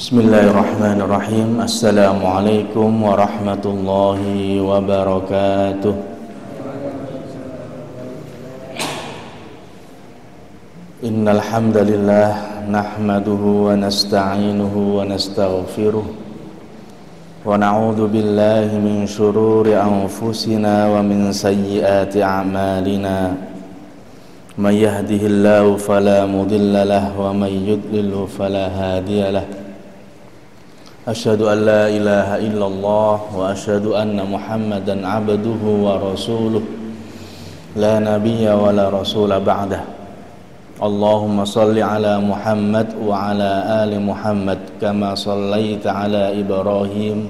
Bismillahirrahmanirrahim. Assalamualaikum warahmatullahi wabarakatuh. Innal hamdalillah nahmaduhu wa nasta'inuhu wa nastaghfiruh wa na'udzu billahi min shururi anfusina wa min sayyiati a'malina. May yahdihillahu fala mudilla lahu wa may yudlilhu fala hadiya lahu. Asyhadu an la ilaha illallah wa asyhadu anna Muhammadan abduhu wa rasuluh la nabiyya wa la rasula ba'dah. Allahumma salli ala Muhammad wa ala ali Muhammad kama sallaita ala Ibrahim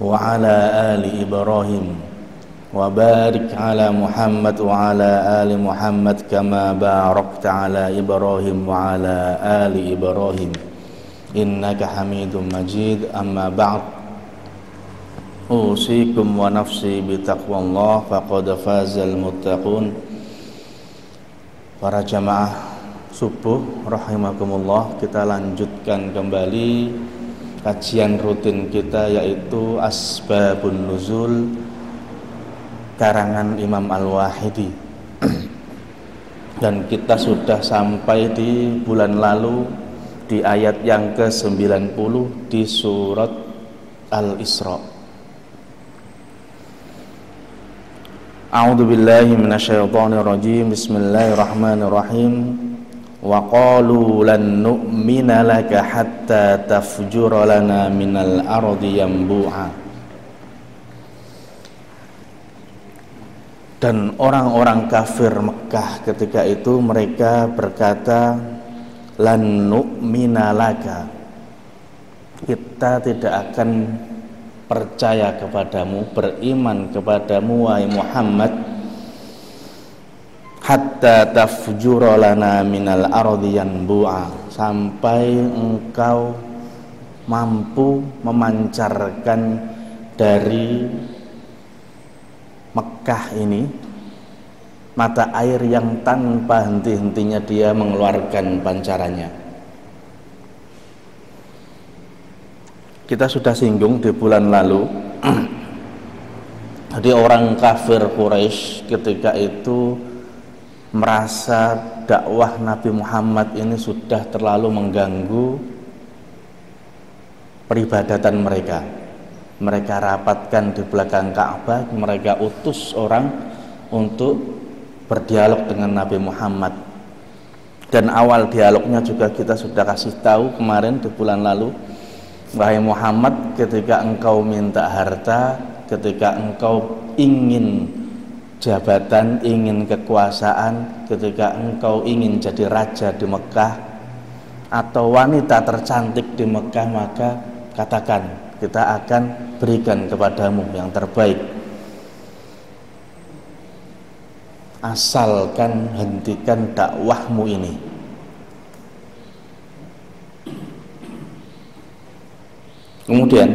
wa ala ali Ibrahim wa barik ala Muhammad wa ala ali Muhammad kama barakta ala Ibrahim wa ala ali Ibrahim innaka hamidum majid. Amma ba'd, usikum wa nafsi bitaqwallah faqad fazal muttaqun. Para jamaah subuh rahimakumullah, kita lanjutkan kembali kajian rutin kita, yaitu Asbabun Nuzul karangan Imam Al-Wahidi. Dan kita sudah sampai di bulan lalu di ayat yang ke-90 di surat Al-Isra. A'udzu billahi minasyaitonir rajim. Bismillahirrahmanirrahim. Wa qalu lan nu'mina laka hatta tafjura lana minal ardi yanbu'a. Dan orang-orang kafir Mekah ketika itu mereka berkata, lan nu'mina laka, kita tidak akan percaya kepadamu, beriman kepadamu wahai Muhammad, hatta tafjura lana minal ardi yanbu'a, sampai engkau mampu memancarkan dari Mekah ini mata air yang tanpa henti-hentinya dia mengeluarkan pancarannya. Kita sudah singgung di bulan lalu. Jadi orang kafir Quraisy ketika itu merasa dakwah Nabi Muhammad ini sudah terlalu mengganggu peribadatan mereka. Mereka rapatkan di belakang Ka'bah, mereka utus orang untuk berdialog dengan Nabi Muhammad. Dan awal dialognya juga kita sudah kasih tahu kemarin di bulan lalu. Wahai Muhammad, ketika engkau minta harta, ketika engkau ingin jabatan, ingin kekuasaan, ketika engkau ingin jadi raja di Mekah atau wanita tercantik di Mekah, maka katakan, kita akan berikan kepadamu yang terbaik, asalkan hentikan dakwahmu ini. Kemudian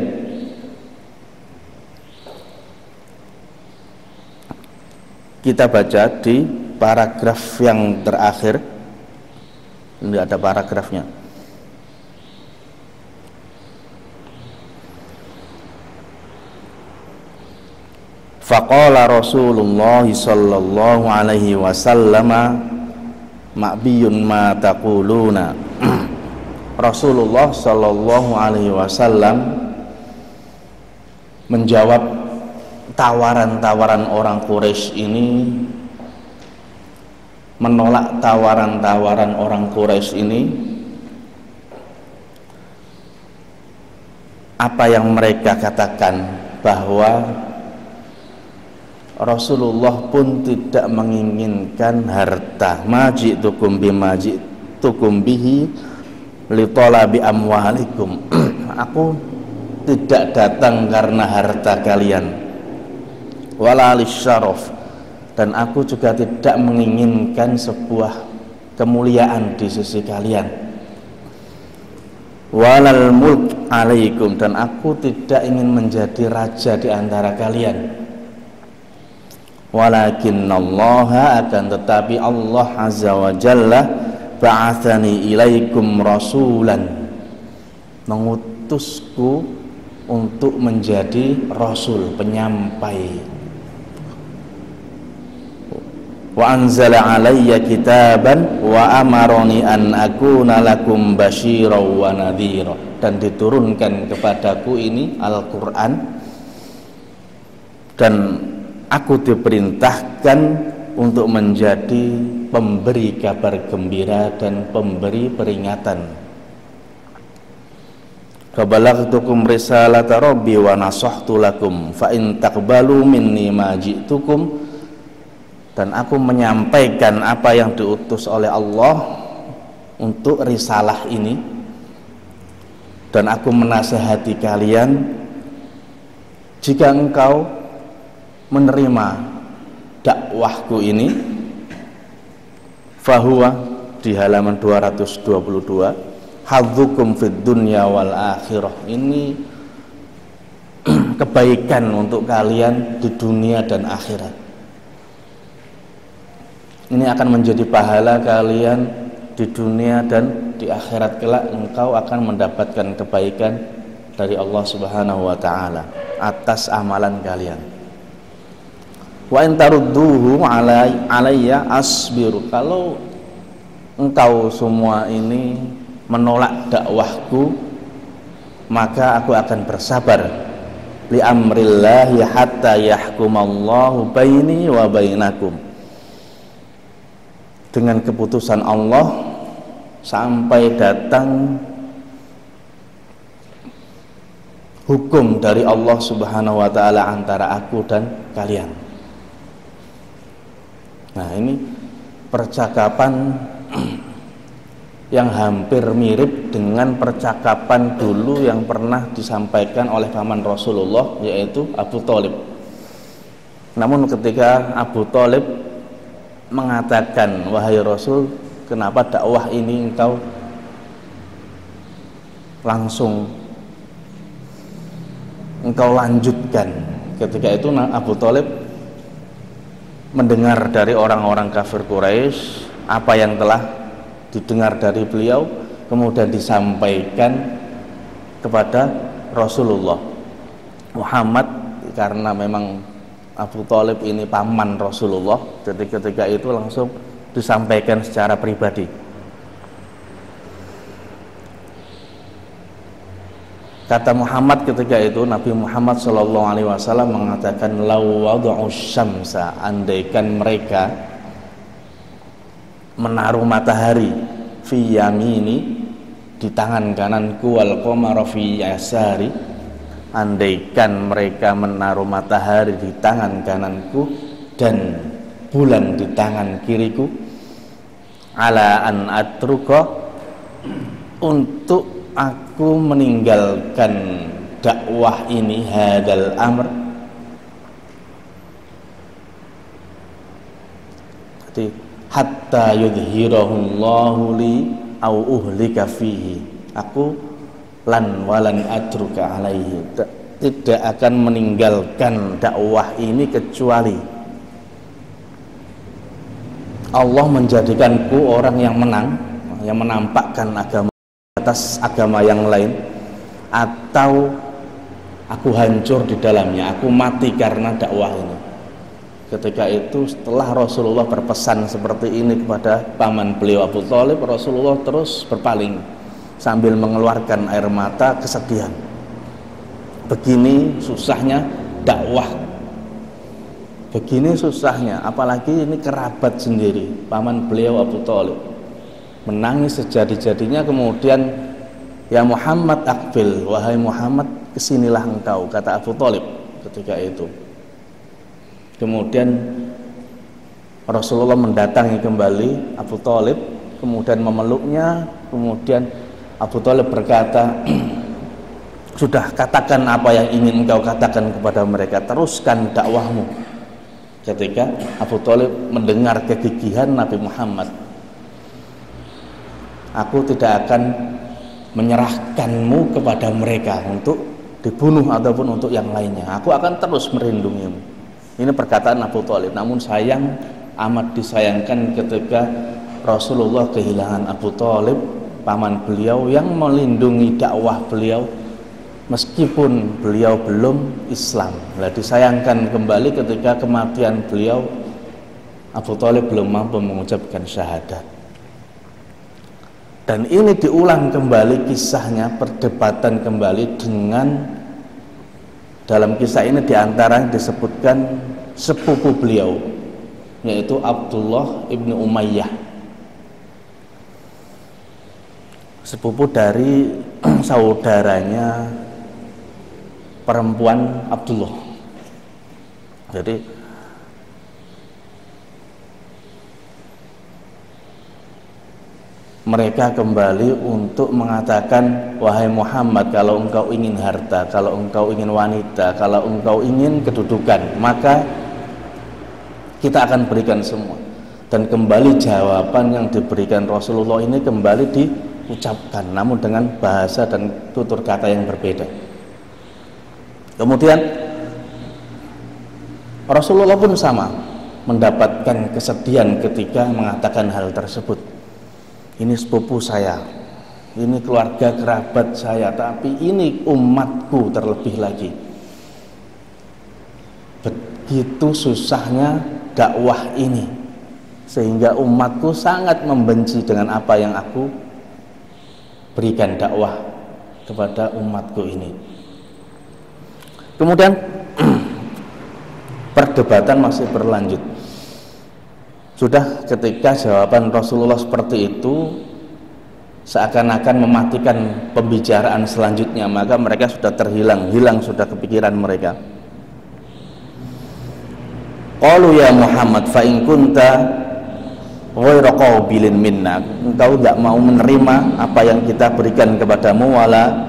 kita baca di paragraf yang terakhir. Ini ada paragrafnya. Faqala Rasulullah sallallahu alaihi wasallam ma'biyun ma taquluna. Rasulullah sallallahu alaihi wasallam menjawab tawaran-tawaran orang Quraisy ini, menolak tawaran-tawaran orang Quraisy ini. Apa yang mereka katakan, bahwa Rasulullah pun tidak menginginkan harta. Maji'tukum bimaji'tukum bihi li talabi amwalikum. Aku tidak datang karena harta kalian, wala lisyaraf, dan aku juga tidak menginginkan sebuah kemuliaan di sisi kalian, walal mulk alaikum, dan aku tidak ingin menjadi raja di antara kalian. Walakinnallaha, akan tetapi Allah azza wa jalla ba'athani ilaikum rasulan, mengutusku untuk menjadi rasul, penyampai. Wa anzala alayya kitaban wa amaroni an akuna lakum basyiran wa nadhira, dan diturunkan kepadaku ini Al-Qur'an, dan aku diperintahkan untuk menjadi pemberi kabar gembira dan pemberi peringatan. Fabalaghtukum risalata rabbi wa nasahtu lakum fa in taqbalu minni ma ji'tukum, dan aku menyampaikan apa yang diutus oleh Allah untuk risalah ini, dan aku menasihati kalian jika engkau menerima dakwahku ini. Fahuwa di halaman 222, hadzukum fid dunya wal akhirah, ini kebaikan untuk kalian di dunia dan akhirat. Ini akan menjadi pahala kalian di dunia dan di akhirat kelak. Engkau akan mendapatkan kebaikan dari Allah Subhanahu wa taala atas amalan kalian. Wa in tarudduhu alayya asbiru, kalau engkau semua ini menolak dakwahku, maka aku akan bersabar. Li amrillahi hatta yahkumallahu baini wa bainakum, dengan keputusan Allah sampai datang hukum dari Allah Subhanahu wa taala antara aku dan kalian. Nah, ini percakapan yang hampir mirip dengan percakapan dulu yang pernah disampaikan oleh paman Rasulullah, yaitu Abu Thalib. Namun ketika Abu Thalib mengatakan, wahai Rasul, kenapa dakwah ini engkau langsung lanjutkan? Ketika itu Abu Thalib mendengar dari orang-orang kafir Quraisy apa yang telah didengar dari beliau, kemudian disampaikan kepada Rasulullah Muhammad. Karena memang Abu Thalib ini paman Rasulullah, jadi ketika itu langsung disampaikan secara pribadi. Kata Muhammad ketika itu, Nabi Muhammad SAW mengatakan, law wada'u syamsa, andaikan mereka menaruh matahari fi yamini, di tangan kananku, wal qamara fi yasari, andaikan mereka menaruh matahari di tangan kananku dan bulan di tangan kiriku, ala an atruka, untuk aku meninggalkan dakwah ini, hadal amr, jadi hatta yudhhirahullahu li au uhlika fihi, aku lan walan atruka alaihi, tidak akan meninggalkan dakwah ini kecuali Allah menjadikanku orang yang menang, yang menampakkan agama atas agama yang lain, atau aku hancur di dalamnya, aku mati karena dakwah ini. Ketika itu setelah Rasulullah berpesan seperti ini kepada paman beliau Abu Thalib, Rasulullah terus berpaling sambil mengeluarkan air mata kesedihan. Begini susahnya dakwah, begini susahnya, apalagi ini kerabat sendiri, paman beliau Abu Thalib menangis sejadi-jadinya. Kemudian, ya Muhammad aqbil, wahai Muhammad, kesinilah engkau, kata Abu Thalib ketika itu. Kemudian Rasulullah mendatangi kembali Abu Thalib, kemudian memeluknya. Kemudian Abu Thalib berkata, sudah, katakan apa yang ingin engkau katakan kepada mereka, teruskan dakwahmu. Ketika Abu Thalib mendengar kegigihan Nabi Muhammad, aku tidak akan menyerahkanmu kepada mereka untuk dibunuh ataupun untuk yang lainnya, aku akan terus melindungimu. Ini perkataan Abu Thalib. Namun sayang, amat disayangkan ketika Rasulullah kehilangan Abu Thalib paman beliau yang melindungi dakwah beliau meskipun beliau belum Islam. Nah, disayangkan kembali ketika kematian beliau, Abu Thalib belum mampu mengucapkan syahadat. Dan ini diulang kembali kisahnya, perdebatan kembali dengan, dalam kisah ini diantara disebutkan sepupu beliau, yaitu Abdullah ibnu Umayyah, sepupu dari saudaranya perempuan Abdullah. Jadi mereka kembali untuk mengatakan, wahai Muhammad, kalau engkau ingin harta, kalau engkau ingin wanita, kalau engkau ingin kedudukan, maka kita akan berikan semua. Dan kembali jawaban yang diberikan Rasulullah ini kembali diucapkan, namun dengan bahasa dan tutur kata yang berbeda. Kemudian Rasulullah pun sama, mendapatkan kesedihan ketika mengatakan hal tersebut. Ini sepupu saya, ini keluarga kerabat saya, tapi ini umatku terlebih lagi. Begitu susahnya dakwah ini, sehingga umatku sangat membenci dengan apa yang aku berikan dakwah kepada umatku ini. Kemudian perdebatan masih berlanjut. Sudah ketika jawaban Rasulullah seperti itu, seakan-akan mematikan pembicaraan selanjutnya, maka mereka sudah hilang sudah kepikiran mereka. Qalu ya Muhammad fa in kunta ghairu qabilin minna, engkau tidak mau menerima apa yang kita berikan kepadamu, wala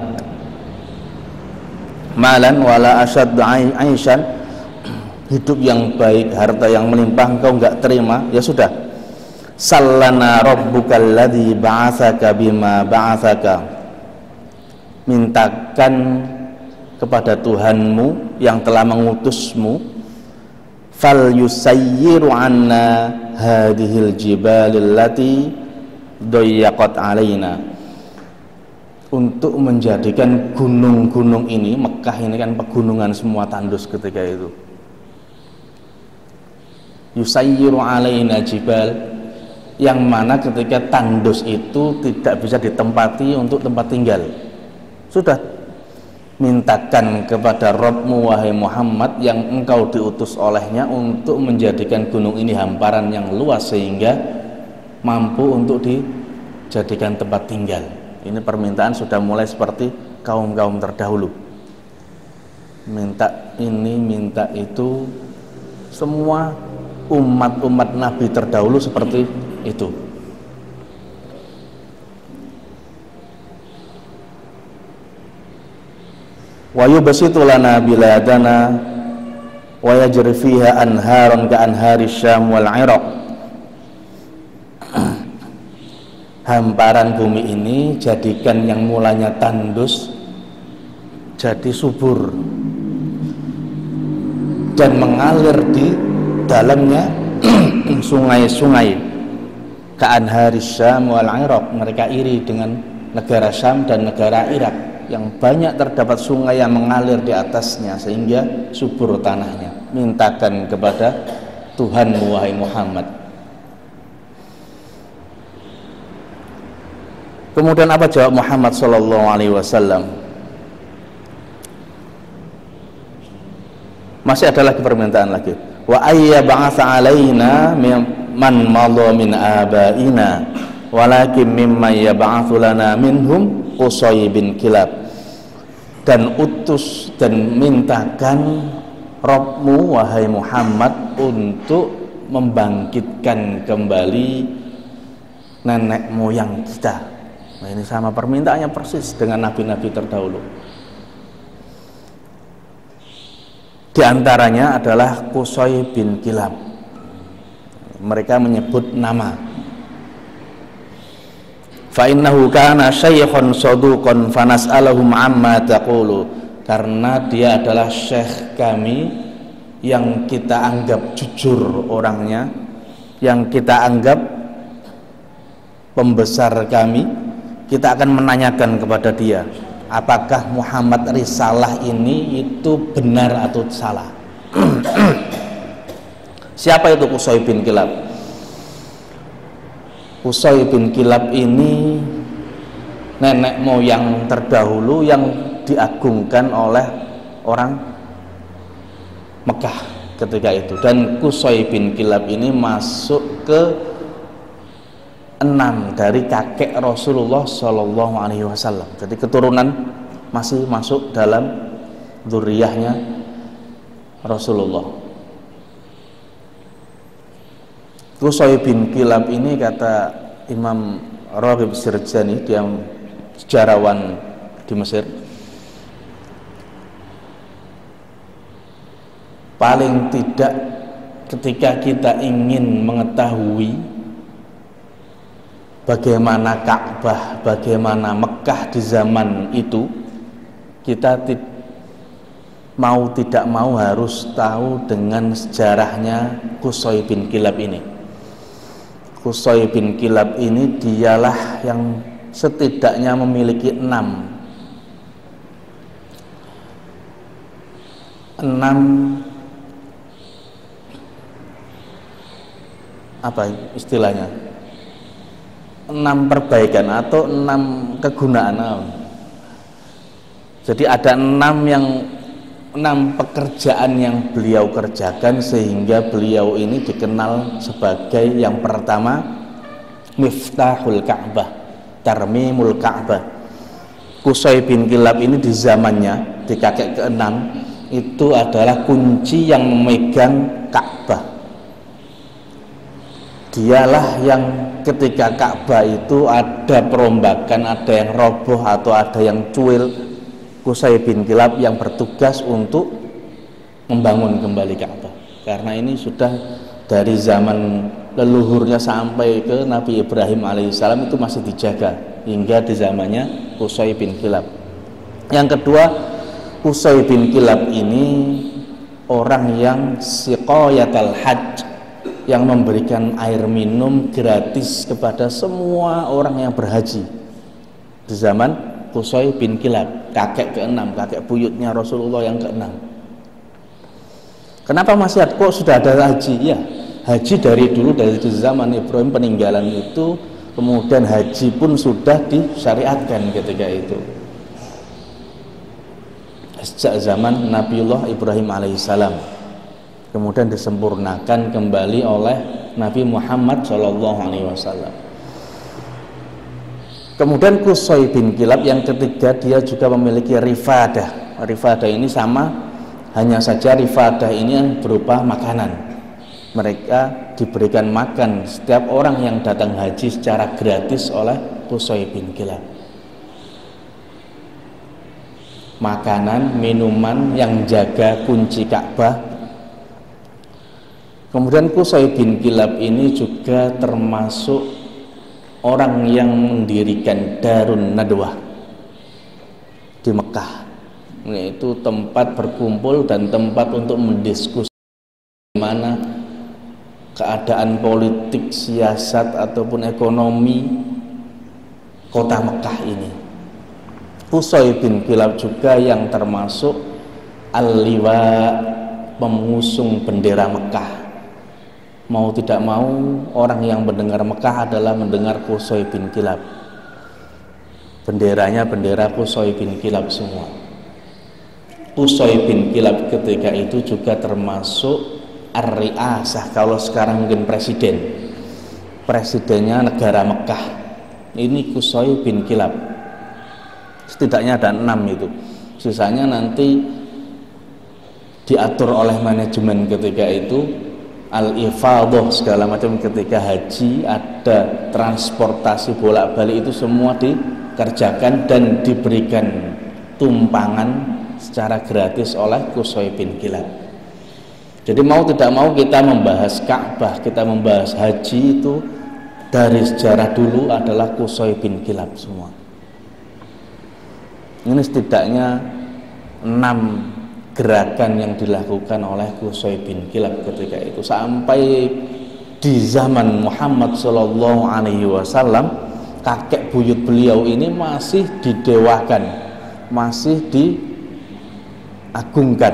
malan wala asyad aishan, hidup yang baik, harta yang melimpah, engkau enggak terima, ya sudah. Sallana rabbukal ladzi ba'atsaka bima ba'atsaka, mintakan kepada Tuhanmu yang telah mengutusmu, fal yusayyiru anna hadhil jibalil lati dayyaqat alaina, untuk menjadikan gunung-gunung ini, Mekah ini kan pegunungan semua, tandus ketika itu, yusayyiru alaina jibal, yang mana ketika tandus itu tidak bisa ditempati untuk tempat tinggal. Sudah, mintakan kepada Rabbmu wahai Muhammad yang engkau diutus olehnya untuk menjadikan gunung ini hamparan yang luas sehingga mampu untuk dijadikan tempat tinggal. Ini permintaan sudah mulai seperti kaum-kaum terdahulu, minta ini minta itu, semua umat-umat Nabi terdahulu seperti itu. Wa yubsitu lana biladana wa yajri fiha anharun ka anhari Syam wal Iraq, hamparan bumi ini jadikan yang mulanya tandus jadi subur dan mengalir di dalamnya sungai-sungai, ka'anhari Syam wal Iraq, mereka iri dengan negara Syam dan negara Irak yang banyak terdapat sungai yang mengalir di atasnya sehingga subur tanahnya. Mintakan kepada Tuhanmu wahai Muhammad. Kemudian apa jawab Muhammad sallallahu alaihi wasallam? Masih ada lagi permintaan lagi. Wa ayya ba'atha alaina man madha min abaina walakin mimma yab'athu lana minhum Qusay bin Kilab, dan utus dan mintakan Rabbmu wahai Muhammad untuk membangkitkan kembali nenek moyang kita. Nah, ini sama permintaannya persis dengan nabi-nabi terdahulu. Di antaranya adalah Qusay bin Kilab. Mereka menyebut nama. Fa innahu kana syaikhan saduqan fanas'aluhum amma taqulu, karena dia adalah syekh kami yang kita anggap jujur orangnya, yang kita anggap pembesar kami, kita akan menanyakan kepada dia, apakah Muhammad risalah ini itu benar atau salah. Siapa itu Qusay bin Kilab? Qusay bin Kilab ini nenek moyang terdahulu yang diagungkan oleh orang Mekah ketika itu, dan Qusay bin Kilab ini masuk ke 6 dari kakek Rasulullah Shallallahu Alaihi Wasallam. Jadi keturunan masih masuk dalam dzurriyyahnya Rasulullah. Qusay bin Kilab ini, kata Imam Raghib Sirjani, dia sejarawan di Mesir, paling tidak ketika kita ingin mengetahui bagaimana Ka'bah, bagaimana Mekah di zaman itu, kita mau tidak mau harus tahu dengan sejarahnya Qusay bin Kilab ini. Qusay bin Kilab ini dialah yang setidaknya memiliki 6 apa istilahnya, 6 perbaikan atau 6 kegunaan. Jadi ada 6 pekerjaan yang beliau kerjakan sehingga beliau ini dikenal sebagai yang pertama Miftahul Ka'bah, Tarmimul Ka'bah. Qusay bin Kilab ini di zamannya, di kakek ke-6, itu adalah kunci yang memegang Ka'bah. Dialah yang ketika Ka'bah itu ada perombakan, ada yang roboh atau ada yang cuil, Qusay bin Kilab yang bertugas untuk membangun kembali Ka'bah. Karena ini sudah dari zaman leluhurnya sampai ke Nabi Ibrahim alaihissalam itu masih dijaga hingga di zamannya Qusay bin Kilab. Yang kedua, Qusay bin Kilab ini orang yang siqayatul hajj, yang memberikan air minum gratis kepada semua orang yang berhaji di zaman Qusay bin Kilab, kakek ke-6, kakek buyutnya Rasulullah yang ke-6. Kenapa masih ada, kok sudah ada haji? Ya, haji dari dulu, dari zaman Ibrahim peninggalan itu, kemudian haji pun sudah disyariatkan ketika itu. Sejak zaman Nabiullah Ibrahim alaihissalam, kemudian disempurnakan kembali oleh Nabi Muhammad SAW. Kemudian Qusay bin Kilab yang ketiga, dia juga memiliki rifadah. Rifadah ini sama, hanya saja rifadah ini berupa makanan. Mereka diberikan makan setiap orang yang datang haji secara gratis oleh Qusay bin Kilab. Makanan, minuman yang jaga kunci Ka'bah. Kemudian Qusay bin Kilab ini juga termasuk orang yang mendirikan Darun Nadwah di Mekah, yaitu tempat berkumpul dan tempat untuk mendiskusi bagaimana keadaan politik, siasat ataupun ekonomi kota Mekah ini. Qusay bin Kilab juga yang termasuk al-liwa, pengusung bendera Mekah. Mau tidak mau, orang yang mendengar Mekah adalah mendengar Qusay bin Kilab. Benderanya bendera Qusay bin Kilab semua. Qusay bin Kilab ketika itu juga termasuk ar-ri'asah, kalau sekarang mungkin presiden. Presidennya negara Mekah. Ini Qusay bin Kilab. Setidaknya ada 6 itu. Sisanya nanti diatur oleh manajemen ketika itu, al-ifadhah segala macam ketika haji, ada transportasi bolak-balik, itu semua dikerjakan dan diberikan tumpangan secara gratis oleh Qusay bin Kilab. Jadi mau tidak mau kita membahas Ka'bah, kita membahas haji, itu dari sejarah dulu adalah Qusay bin Kilab semua. Ini setidaknya 6 gerakan yang dilakukan oleh Qusay bin Kilab ketika itu, sampai di zaman Muhammad SAW kakek buyut beliau ini masih didewakan, masih diagungkan.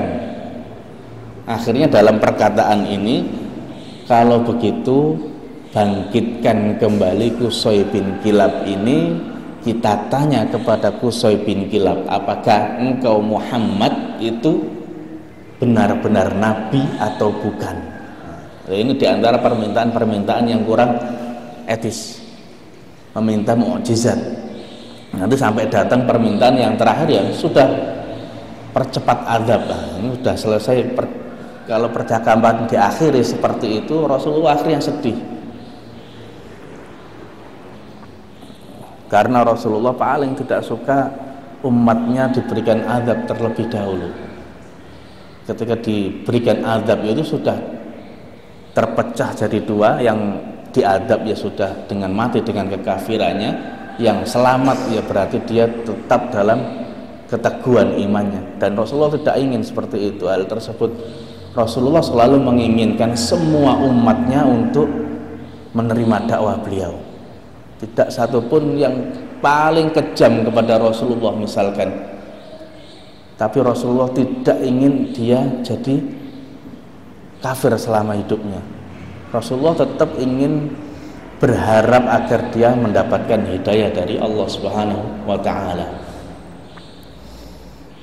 Akhirnya dalam perkataan ini, kalau begitu bangkitkan kembali Qusay bin Kilab ini. Kita tanya kepada Qusay bin Kilab, apakah engkau Muhammad itu benar-benar nabi atau bukan? Nah, ini diantara permintaan-permintaan yang kurang etis, meminta mukjizat. Nanti sampai datang permintaan yang terakhir ya sudah percepat azab. Nah, ini sudah selesai. Kalau percakapan diakhiri seperti itu, Rasulullah akhirnya sedih. Karena Rasulullah paling tidak suka umatnya diberikan azab terlebih dahulu. Ketika diberikan azab itu sudah terpecah jadi dua, yang diadab ya sudah dengan mati dengan kekafirannya, yang selamat ya berarti dia tetap dalam keteguhan imannya. Dan Rasulullah tidak ingin seperti itu. Hal tersebut Rasulullah selalu menginginkan semua umatnya untuk menerima dakwah beliau. Tidak satupun yang paling kejam kepada Rasulullah misalkan, tapi Rasulullah tidak ingin dia jadi kafir selama hidupnya. Rasulullah tetap ingin berharap agar dia mendapatkan hidayah dari Allah Subhanahu wa ta'ala.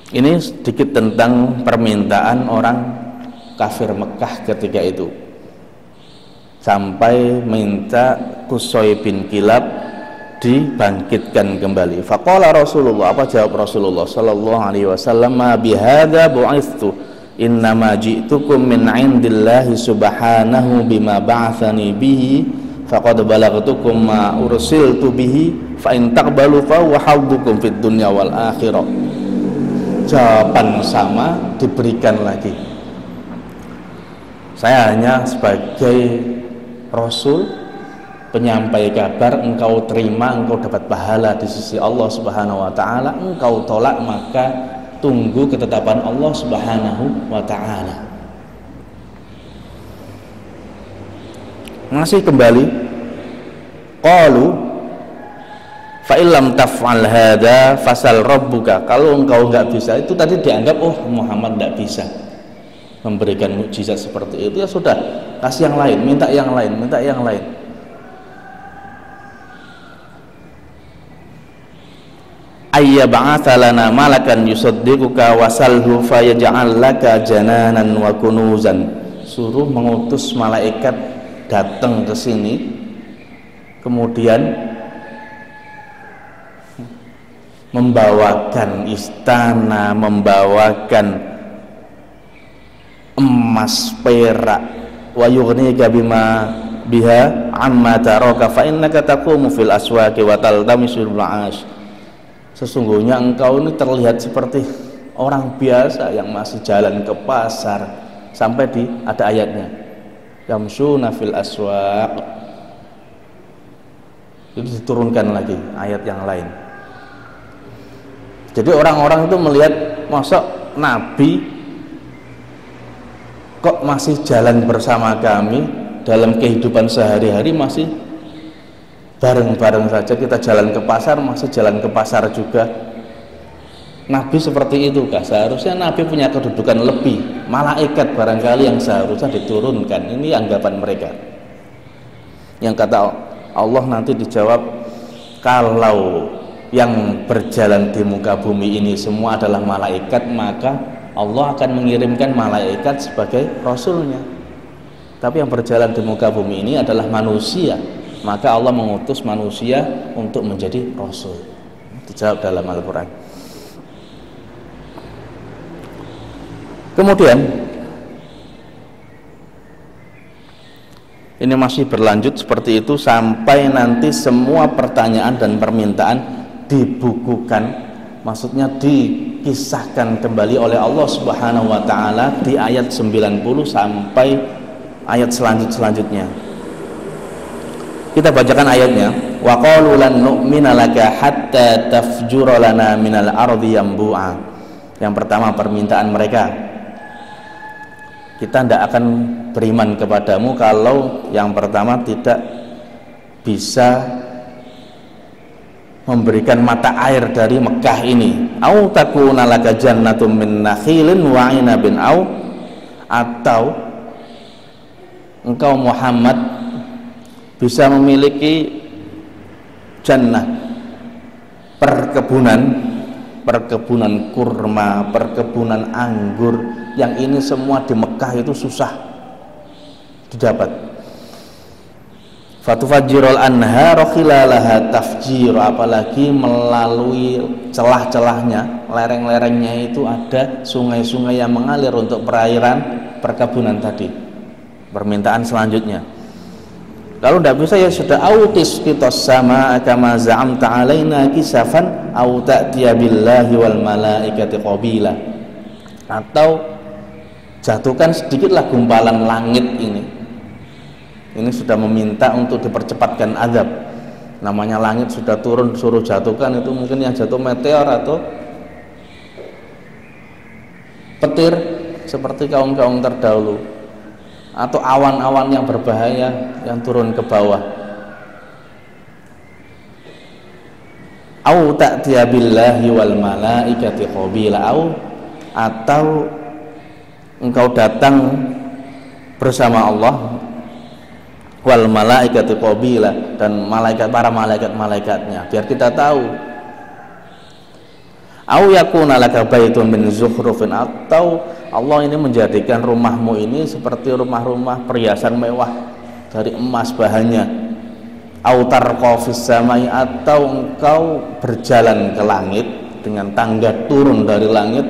Ini sedikit tentang permintaan orang kafir Mekah ketika itu, sampai minta Qusay bin Kilab dibangkitkan kembali. Faqala Rasulullah, apa jawab Rasulullah sallallahu alaihi wasallam, ma bihadza bu'ithu, innama ji'tukum min 'indillahi subhanahu bima ba'atsani bihi, faqad balaghtukum ma ursiltu bihi, fa in taqbalu fa huwa haddukum fid dunya wal akhirah. Jawaban sama diberikan lagi. Saya hanya sebagai Rasul, penyampai kabar, engkau terima, engkau dapat pahala di sisi Allah Subhanahu wa ta'ala. Engkau tolak, maka tunggu ketetapan Allah Subhanahu wa ta'ala. Masih kembali, qalu fa illam taf'al hadza fasal rabbuka. Kalau engkau enggak bisa, itu tadi dianggap oh Muhammad enggak bisa memberikan mukjizat seperti itu, ya sudah, kasih yang lain, minta yang lain, minta yang lain. Ayya ba'atha lana malakan yusaddiquka wasalhu fayaj'al laka jananan wa kunuzan. Suruh mengutus malaikat datang ke sini, kemudian membawakan istana, membawakan emas, perak, wa yughnika bima biha amma taraka fa innaka taqumu fil aswaqi wa taltamisul ma'ash. Sesungguhnya engkau ini terlihat seperti orang biasa yang masih jalan ke pasar, sampai ada ayatnya yamshuna fil aswaq. Itu diturunkan lagi ayat yang lain. Jadi orang-orang itu melihat, masa Nabi kok masih jalan bersama kami dalam kehidupan sehari-hari, masih bareng-bareng saja, kita jalan ke pasar masih jalan ke pasar juga. Nabi seperti itu kah? Seharusnya Nabi punya kedudukan lebih, malaikat barangkali yang seharusnya diturunkan. Ini anggapan mereka. Yang kata Allah nanti dijawab, kalau yang berjalan di muka bumi ini semua adalah malaikat, maka Allah akan mengirimkan malaikat sebagai rasulnya. Tapi yang berjalan di muka bumi ini adalah manusia, maka Allah mengutus manusia untuk menjadi rasul. Dijawab dalam Al-Quran. Kemudian ini masih berlanjut seperti itu sampai nanti semua pertanyaan dan permintaan dibukukan, maksudnya dikisahkan kembali oleh Allah Subhanahu wa ta'ala di ayat 90 sampai ayat selanjutnya. Kita bacakan ayatnya. Wa qalu lan nu'mina laka hatta tafjura lana minal ardi yanbu'a. Yang pertama permintaan mereka, kita tidak akan beriman kepadamu kalau yang pertama tidak bisa memberikan mata air dari Mekah ini. Au takuna laka jannatum min nakhilin wa 'inabin, atau engkau Muhammad bisa memiliki jannah, perkebunan kurma, perkebunan anggur, yang ini semua di Mekah itu susah didapat. Fatufajjirul anhara khilalaha tafjir, apalagi melalui celah-celahnya, lereng-lerengnya itu ada sungai-sungai yang mengalir untuk perairan perkebunan tadi. Permintaan selanjutnya, kalau tidak bisa ya sudah, autis kitos sama kama za'amta alaina kisafan au ta'tiya billahi wal malaikati qabila, atau jatuhkan sedikitlah gumpalan langit ini. Ini sudah meminta untuk dipercepatkan azab. Namanya langit sudah turun, suruh jatuhkan, itu mungkin yang jatuh meteor atau petir seperti kaum-kaum terdahulu, atau awan-awan yang berbahaya yang turun ke bawah. Au ta'tiya billahi wal malaikati qabila, atau engkau datang bersama Allah wal malaikati qabila, dan para malaikat-malaikatnya, biar kita tahu. Au yakuna laka baitun min zukhrufin, atau Allah ini menjadikan rumahmu ini seperti rumah-rumah perhiasan mewah dari emas bahannya. Au tarqa fis samai, atau engkau berjalan ke langit dengan tangga turun dari langit,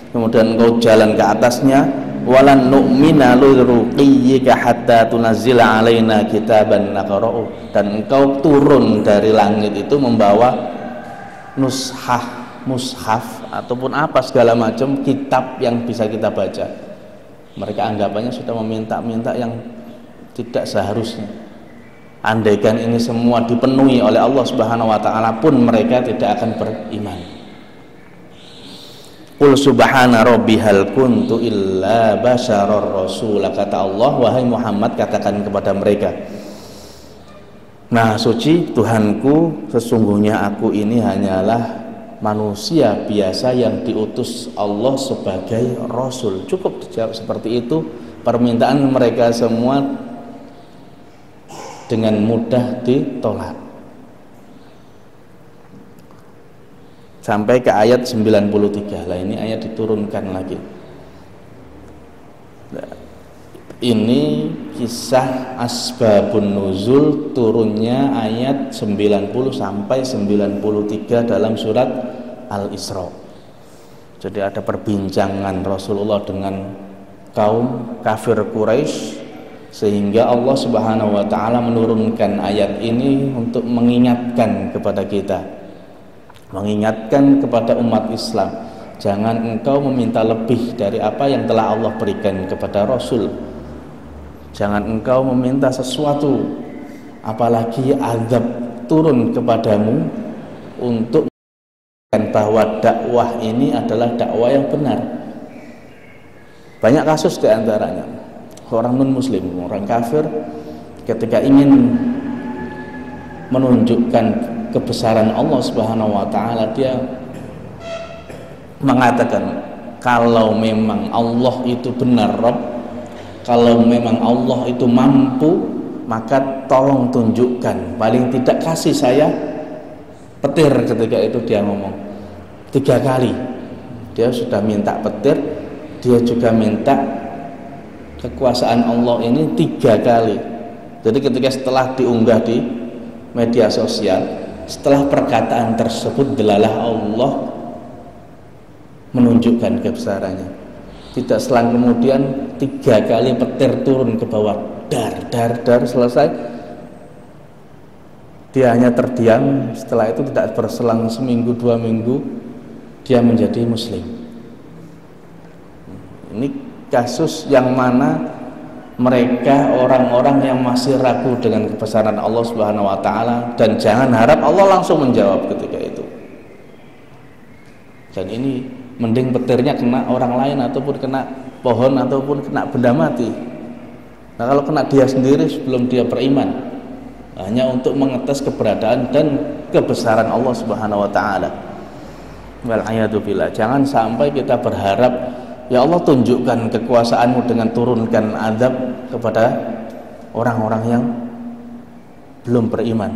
kemudian engkau jalan ke atasnya. Walan nu'mina liruqiyyika hatta tunazzila alaina kitaban naqra'u, dan engkau turun dari langit itu membawa mushaf ataupun apa segala macam kitab yang bisa kita baca. Mereka anggapannya sudah meminta-minta yang tidak seharusnya. Andaikan ini semua dipenuhi oleh Allah Subhanahu wa taala pun mereka tidak akan beriman. Qul subhana rabbi hal kuntu illa basyarar rasul, kata Allah, wahai Muhammad katakan kepada mereka, nah suci Tuhanku, sesungguhnya aku ini hanyalah manusia biasa yang diutus Allah sebagai rasul. Cukup dijawab seperti itu. Permintaan mereka semua dengan mudah ditolak. Sampai ke ayat 93. Lah ini ayat diturunkan lagi. Nah, ini kisah asbabun nuzul turunnya ayat 90 sampai 93 dalam surat Al-Isra. Jadi ada perbincangan Rasulullah dengan kaum kafir Quraisy, sehingga Allah Subhanahu wa taala menurunkan ayat ini untuk mengingatkan kepada kita, mengingatkan kepada umat Islam, jangan engkau meminta lebih dari apa yang telah Allah berikan kepada Rasul. Jangan engkau meminta sesuatu, apalagi azab turun kepadamu, untuk menunjukkan bahwa dakwah ini adalah dakwah yang benar. Banyak kasus diantaranya orang non-muslim, orang kafir, ketika ingin menunjukkan kebesaran Allah Subhanahu wa taala, dia mengatakan, kalau memang Allah itu benar Rabb, kalau memang Allah itu mampu, maka tolong tunjukkan, paling tidak kasih saya petir. Ketika itu dia ngomong 3 kali, dia sudah minta petir, dia juga minta kekuasaan Allah ini 3 kali. Jadi ketika setelah diunggah di media sosial, setelah perkataan tersebut, delalah Allah menunjukkan kebesarannya. Tidak selang kemudian 3 kali petir turun ke bawah, dar, selesai. Dia hanya terdiam. Setelah itu tidak berselang seminggu 2 minggu, dia menjadi muslim. Ini kasus yang mana mereka orang-orang yang masih ragu dengan kebesaran Allah Subhanahu wa taala, dan jangan harap Allah langsung menjawab ketika itu. Dan ini mending petirnya kena orang lain, ataupun kena pohon, ataupun kena benda mati. Nah, kalau kena dia sendiri sebelum dia beriman, hanya untuk mengetes keberadaan dan kebesaran Allah Subhanahu wa taala. Wal-'iyadu billah. Jangan sampai kita berharap, ya Allah tunjukkan kekuasaanmu dengan turunkan azab kepada orang-orang yang belum beriman.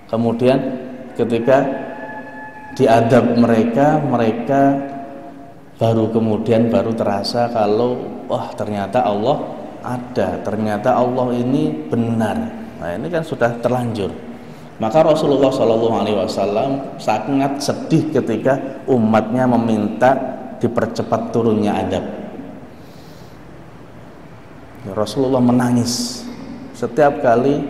Kemudian ketika diadab mereka baru terasa kalau wah ternyata Allah ada, ternyata Allah ini benar. Nah ini kan sudah terlanjur. Maka Rasulullah SAW sangat sedih ketika umatnya meminta dipercepat turunnya adab. Rasulullah menangis setiap kali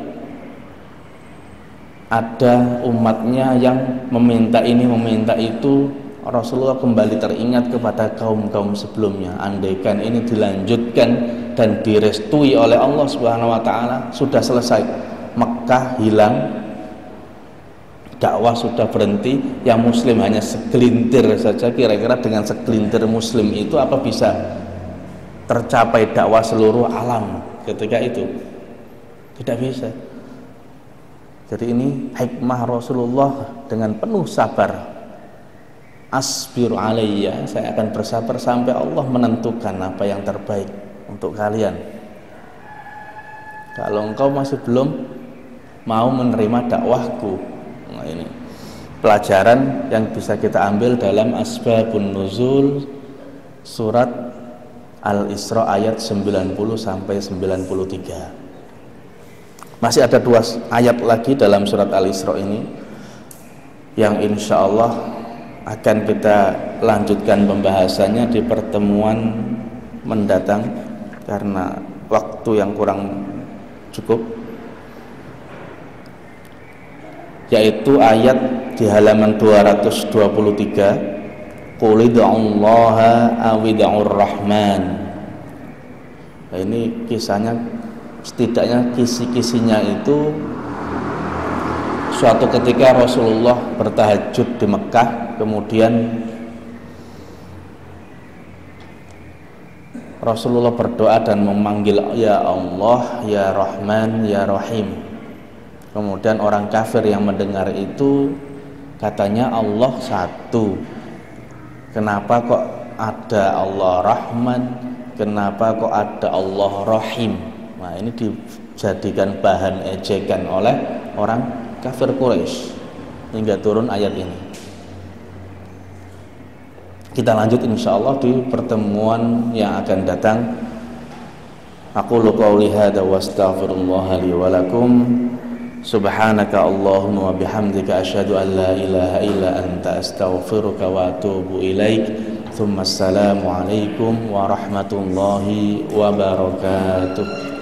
ada umatnya yang meminta ini meminta itu. Rasulullah kembali teringat kepada kaum-kaum sebelumnya. Andaikan ini dilanjutkan dan direstui oleh Allah Subhanahu wa taala, sudah selesai. Mekah hilang, dakwah sudah berhenti, yang muslim hanya segelintir saja. Kira-kira dengan segelintir muslim itu apa bisa tercapai dakwah seluruh alam ketika itu? Tidak bisa. Jadi ini hikmah Rasulullah dengan penuh sabar. Asbiru alayya, saya akan bersabar sampai Allah menentukan apa yang terbaik untuk kalian. Kalau engkau masih belum mau menerima dakwahku, nah ini pelajaran yang bisa kita ambil dalam Asbabun Nuzul surat Al-Isra ayat 90 sampai 93. Masih ada 2 ayat lagi dalam surat Al-Isra ini yang insya Allah akan kita lanjutkan pembahasannya di pertemuan mendatang karena waktu yang kurang cukup, yaitu ayat di halaman 223, qul ud'ullaha aw ud'ur rahman. Nah, ini kisahnya, setidaknya kisi-kisinya itu suatu ketika Rasulullah bertahajud di Mekah. Kemudian Rasulullah berdoa dan memanggil ya Allah, ya Rahman, ya Rahim. Kemudian orang kafir yang mendengar itu katanya Allah satu. Kenapa kok ada Allah Rahman? Kenapa kok ada Allah Rahim? Nah ini dijadikan bahan ejekan oleh orang kafir Quraisy hingga turun ayat ini. Kita lanjut insyaallah di pertemuan yang akan datang. Aqulu qouli hadza wa astaghfirullah li wa lakum. Subhanaka Allahumma wa bihamdika asyhadu an la ilaha illa anta astaghfiruka wa atubu ilaik. Tsumma assalamu alaikum warahmatullahi wabarakatuh.